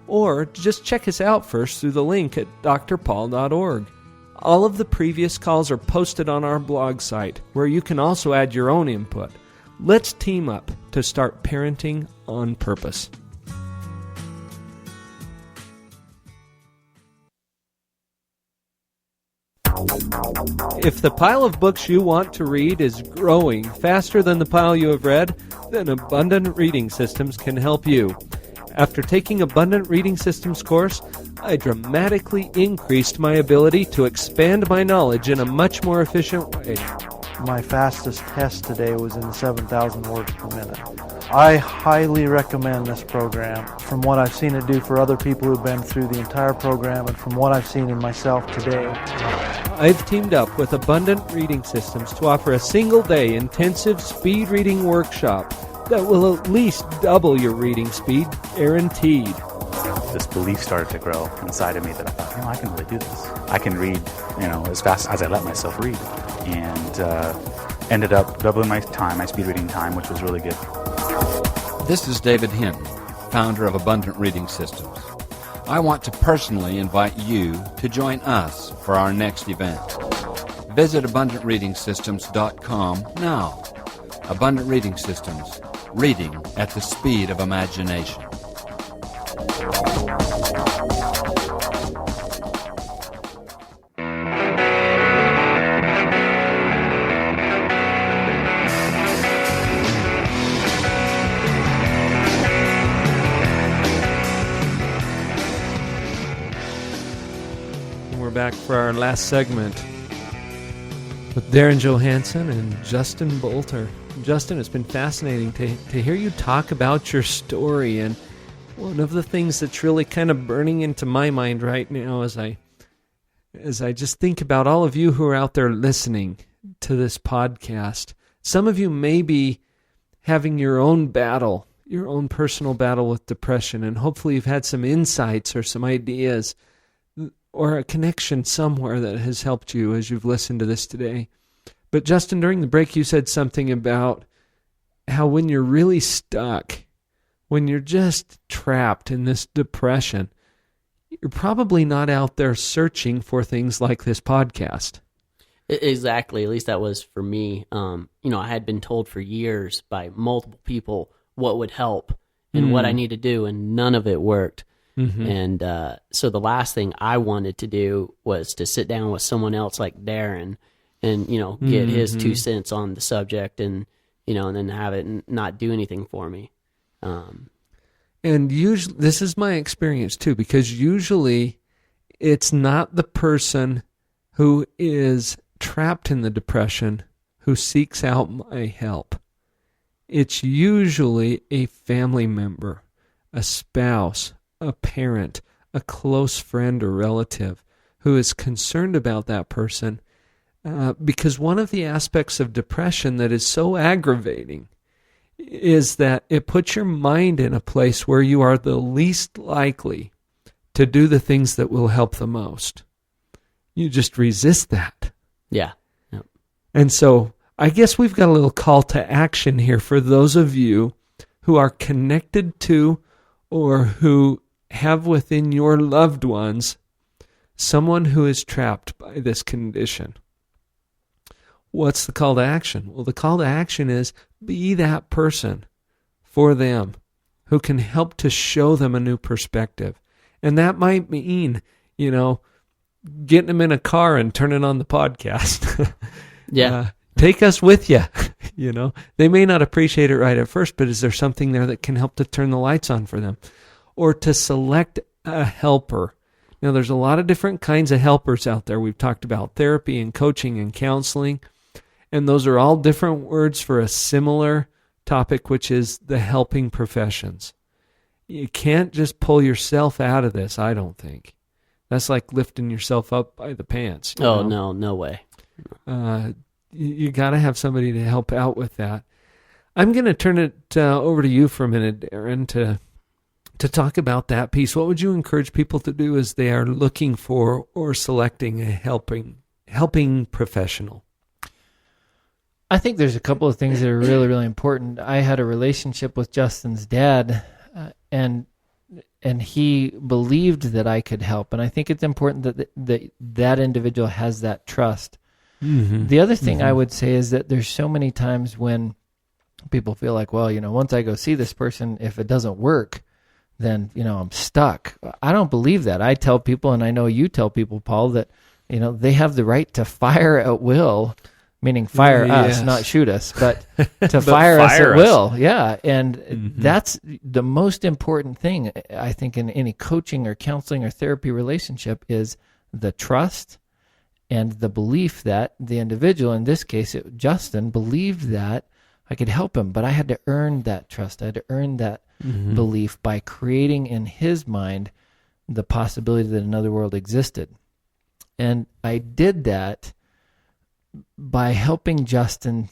Or just check us out first through the link at drpaul.org. All of the previous calls are posted on our blog site, where you can also add your own input. Let's team up to start parenting on purpose. If the pile of books you want to read is growing faster than the pile you have read, then Abundant Reading Systems can help you. After taking Abundant Reading Systems course, I dramatically increased my ability to expand my knowledge in a much more efficient way. My fastest test today was in 7,000 words per minute. I highly recommend this program. From what I've seen it do for other people who've been through the entire program and from what I've seen in myself today. I've teamed up with Abundant Reading Systems to offer a single-day intensive speed reading workshop that will at least double your reading speed, guaranteed. This belief started to grow inside of me that I thought, I can really do this. I can read, as fast as I let myself read. And ended up doubling my speed reading time, which was really good. This is David Hinton, founder of Abundant Reading Systems. I want to personally invite you to join us for our next event. Visit AbundantReadingSystems.com now. Abundant Reading Systems, reading at the speed of imagination. Back for our last segment with Darren Johansen and Justin Boulter. Justin, it's been fascinating to hear you talk about your story, and one of the things that's really kind of burning into my mind right now as I just think about all of you who are out there listening to this podcast. Some of you may be having your own battle, your own personal battle with depression, and hopefully you've had some insights or some ideas or a connection somewhere that has helped you as you've listened to this today. But Justin, during the break, you said something about how when you're really stuck, when you're just trapped in this depression, you're probably not out there searching for things like this podcast. Exactly. At least that was for me. I had been told for years by multiple people what would help and what I need to do, and none of it worked. Mm-hmm. And so the last thing I wanted to do was to sit down with someone else like Darren and, get his 2 cents on the subject and then have it not do anything for me. And usually, this is my experience too, because usually it's not the person who is trapped in the depression who seeks out my help. It's usually a family member, a spouse, a parent, a close friend or relative who is concerned about that person, because one of the aspects of depression that is so aggravating is that it puts your mind in a place where you are the least likely to do the things that will help the most. You just resist that. Yeah. Yep. And so I guess we've got a little call to action here for those of you who are connected to or who have within your loved ones someone who is trapped by this condition. What's the call to action? Well, the call to action is be that person for them who can help to show them a new perspective. And that might mean, getting them in a car and turning on the podcast. Yeah. Take us with you. They may not appreciate it right at first, but is there something there that can help to turn the lights on for them? Or to select a helper. Now, there's a lot of different kinds of helpers out there. We've talked about therapy and coaching and counseling, and those are all different words for a similar topic, which is the helping professions. You can't just pull yourself out of this, I don't think. That's like lifting yourself up by the pants. Oh, no way. You got to have somebody to help out with that. I'm going to turn it over to you for a minute, Darren, to talk about that piece. What would you encourage people to do as they are looking for or selecting a helping professional? I think there's a couple of things that are really, really important. I had a relationship with Justin's dad, and he believed that I could help. And I think it's important that individual has that trust. Mm-hmm. The other thing I would say is that there's so many times when people feel like, well, once I go see this person, if it doesn't work, then, I'm stuck. I don't believe that. I tell people, and I know you tell people, Paul, that, they have the right to fire at will, meaning fire us, not shoot us, but to fire us at will. Yeah. And that's the most important thing, I think, in any coaching or counseling or therapy relationship is the trust and the belief that the individual, in this case, Justin, believed that I could help him, but I had to earn that trust. I had to earn that belief by creating in his mind the possibility that another world existed. And I did that by helping Justin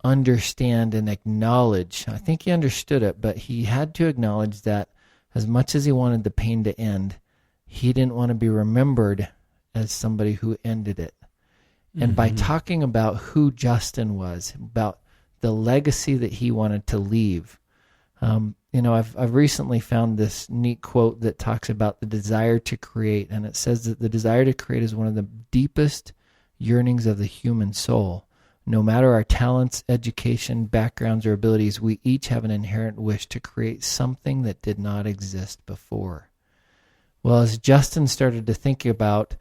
understand and acknowledge. I think he understood it, but he had to acknowledge that as much as he wanted the pain to end, he didn't want to be remembered as somebody who ended it. And by talking about who Justin was, about the legacy that he wanted to leave, I've recently found this neat quote that talks about the desire to create, and it says that the desire to create is one of the deepest yearnings of the human soul. No matter our talents, education, backgrounds, or abilities, we each have an inherent wish to create something that did not exist before. Well, as Justin started to think about,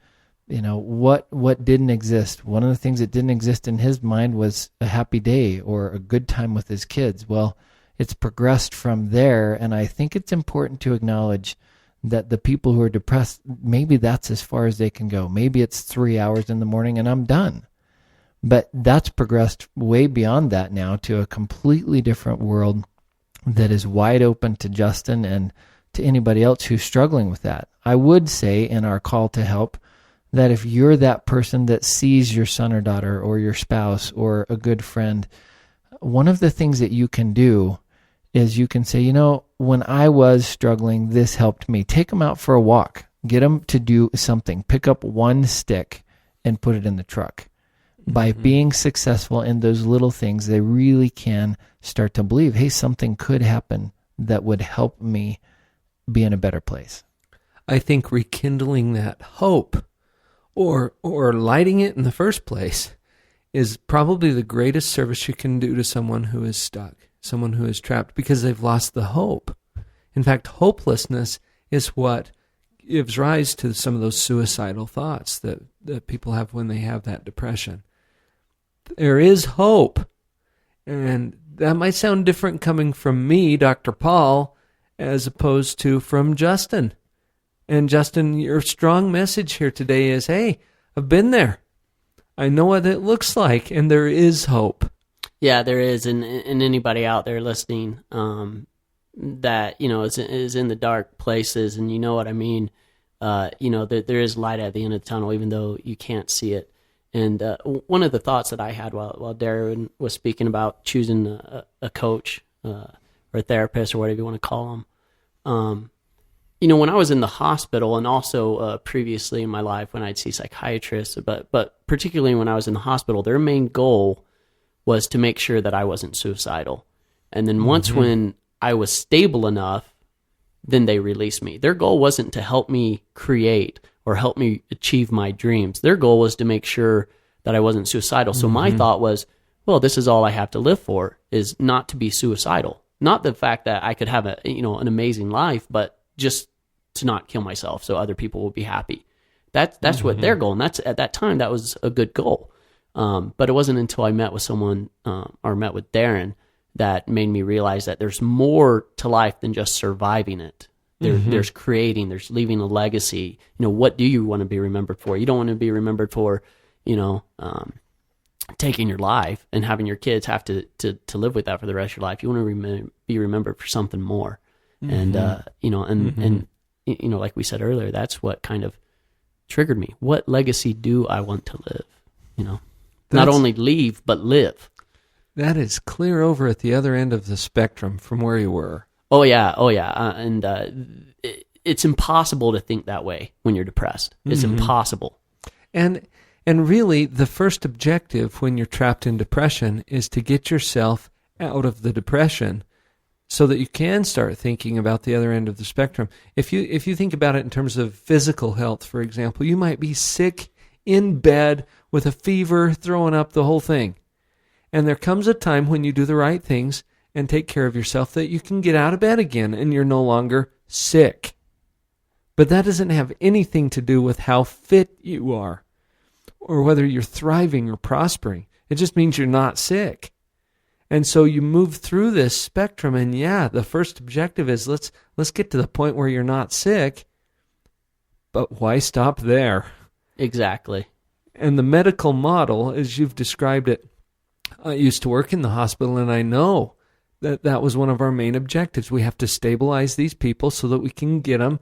what didn't exist, one of the things that didn't exist in his mind was a happy day or a good time with his kids. Well, it's progressed from there, and I think it's important to acknowledge that the people who are depressed, maybe that's as far as they can go. Maybe it's 3 hours in the morning and I'm done. But that's progressed way beyond that now to a completely different world that is wide open to Justin and to anybody else who's struggling with that. I would say in our call to help that if you're that person that sees your son or daughter or your spouse or a good friend, one of the things that you can do is you can say, when I was struggling, this helped me. Take them out for a walk. Get them to do something. Pick up one stick and put it in the truck. By being successful in those little things, they really can start to believe, hey, something could happen that would help me be in a better place. I think rekindling that hope or lighting it in the first place is probably the greatest service you can do to someone who is stuck, someone who is trapped, because they've lost the hope. In fact, hopelessness is what gives rise to some of those suicidal thoughts that people have when they have that depression. There is hope, and that might sound different coming from me, Dr. Paul, as opposed to from Justin. And Justin, your strong message here today is, hey, I've been there. I know what it looks like, and there is hope. Yeah, there is, and anybody out there listening that is in the dark places, and you know what I mean. There is light at the end of the tunnel, even though you can't see it. And one of the thoughts that I had while Darren was speaking about choosing a coach or a therapist or whatever you want to call them, when I was in the hospital, and also previously in my life when I'd see psychiatrists, but particularly when I was in the hospital, their main goal was to make sure that I wasn't suicidal. And then once when I was stable enough, then they released me. Their goal wasn't to help me create or help me achieve my dreams. Their goal was to make sure that I wasn't suicidal. So my thought was, well, this is all I have to live for, is not to be suicidal. Not the fact that I could have an amazing life, but just to not kill myself so other people will be happy. That's what their goal, and that's at that time that was a good goal. But it wasn't until I met with someone or met with Darren that made me realize that there's more to life than just surviving it. There's creating, there's leaving a legacy. What do you want to be remembered for? You don't want to be remembered for, taking your life and having your kids have to live with that for the rest of your life. You want to be remembered for something more. And, like we said earlier, that's what kind of triggered me. What legacy do I want to live? Not only leave, but live. That is clear over at the other end of the spectrum from where you were. Oh yeah. It's impossible to think that way when you're depressed. It's impossible. And really, the first objective when you're trapped in depression is to get yourself out of the depression so that you can start thinking about the other end of the spectrum. If you think about it in terms of physical health, for example, you might be sick in bed with a fever, throwing up, the whole thing. And there comes a time when you do the right things and take care of yourself that you can get out of bed again and you're no longer sick. But that doesn't have anything to do with how fit you are. or whether you're thriving or prospering. It just means you're not sick. And so you move through this spectrum, and the first objective is let's get to the point where you're not sick. But why stop there? Exactly. And the medical model, as you've described it, I used to work in the hospital, and I know that was one of our main objectives. We have to stabilize these people so that we can get them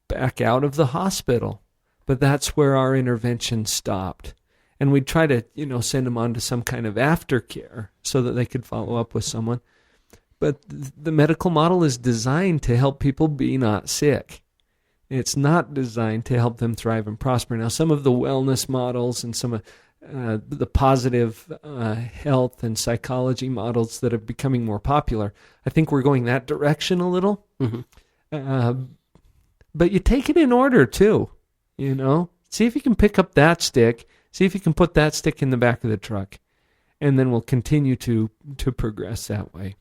back out of the hospital. But that's where our intervention stopped. And we'd try to, send them on to some kind of aftercare so that they could follow up with someone. But the medical model is designed to help people be not sick. It's not designed to help them thrive and prosper. Now, some of the wellness models and some of the positive health and psychology models that are becoming more popular, I think we're going that direction a little. Mm-hmm. But you take it in order, too. See if you can pick up that stick. See if you can put that stick in the back of the truck. And then we'll continue to progress that way.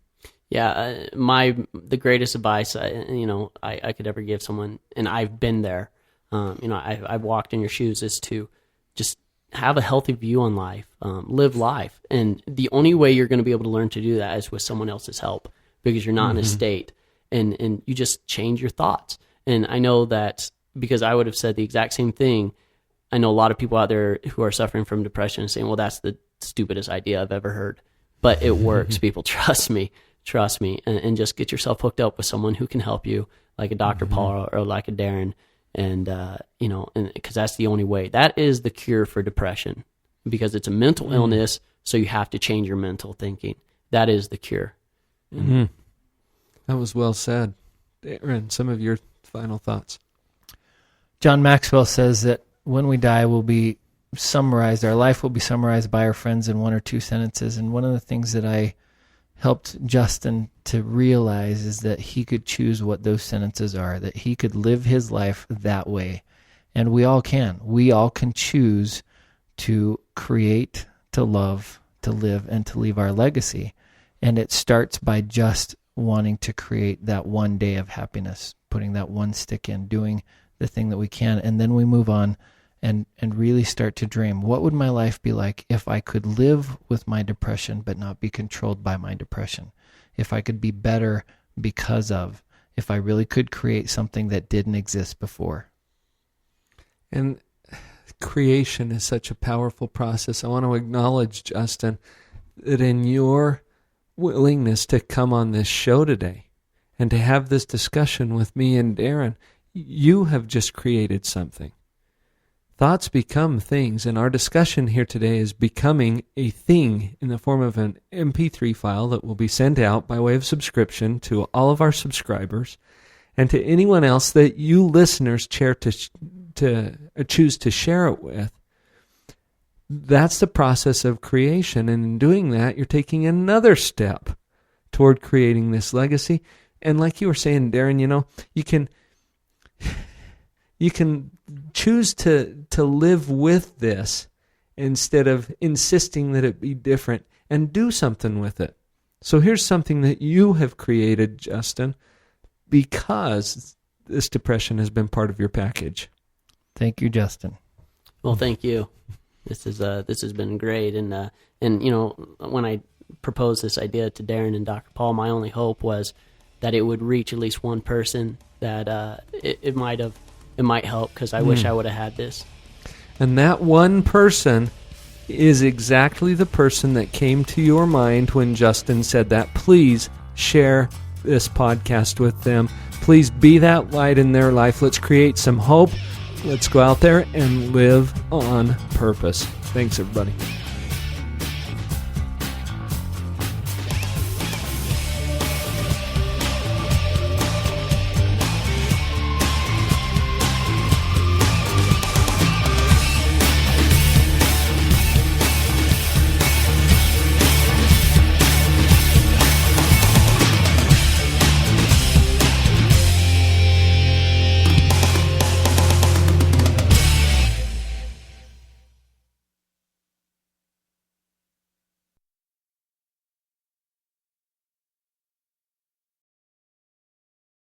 Yeah, the greatest advice I could ever give someone, and I've been there. I've walked in your shoes, is to just have a healthy view on life, live life, and the only way you're going to be able to learn to do that is with someone else's help, because you're not in a state, and you just change your thoughts. And I know that because I would have said the exact same thing. I know a lot of people out there who are suffering from depression and saying, "Well, that's the stupidest idea I've ever heard," but it works. People, trust me, and just get yourself hooked up with someone who can help you, like a Dr. Paul or like a Darren, and because that's the only way. That is the cure for depression, because it's a mental illness, so you have to change your mental thinking. That is the cure. Mm-hmm. That was well said. Darren, some of your final thoughts. John Maxwell says that when we die, we'll be summarized, our life will be summarized by our friends in one or two sentences. And one of the things that I helped Justin to realize is that he could choose what those sentences are, that he could live his life that way. And we all can. We all can choose to create, to love, to live, and to leave our legacy. And it starts by just wanting to create that one day of happiness, putting that one stick in, doing the thing that we can, and then we move on and really start to dream. What would my life be like if I could live with my depression but not be controlled by my depression? If I could be better because of, if I really could create something that didn't exist before. And creation is such a powerful process. I want to acknowledge, Justin, that in your willingness to come on this show today and to have this discussion with me and Darren, you have just created something. Thoughts become things, and our discussion here today is becoming a thing in the form of an MP3 file that will be sent out by way of subscription to all of our subscribers and to anyone else that you listeners choose to share it with. That's the process of creation, and in doing that, you're taking another step toward creating this legacy. And like you were saying, Darren, you can choose to live with this instead of insisting that it be different, and do something with it. So here's something that you have created, Justin, because this depression has been part of your package. Thank you, Justin. Well, thank you. This has been great, and when I proposed this idea to Darren and Dr. Paul, my only hope was that it would reach at least one person, that it might help, because I wish I would have had this. And that one person is exactly the person that came to your mind when Justin said that. Please share this podcast with them. Please be that light in their life. Let's create some hope. Let's go out there and live on purpose. Thanks, everybody.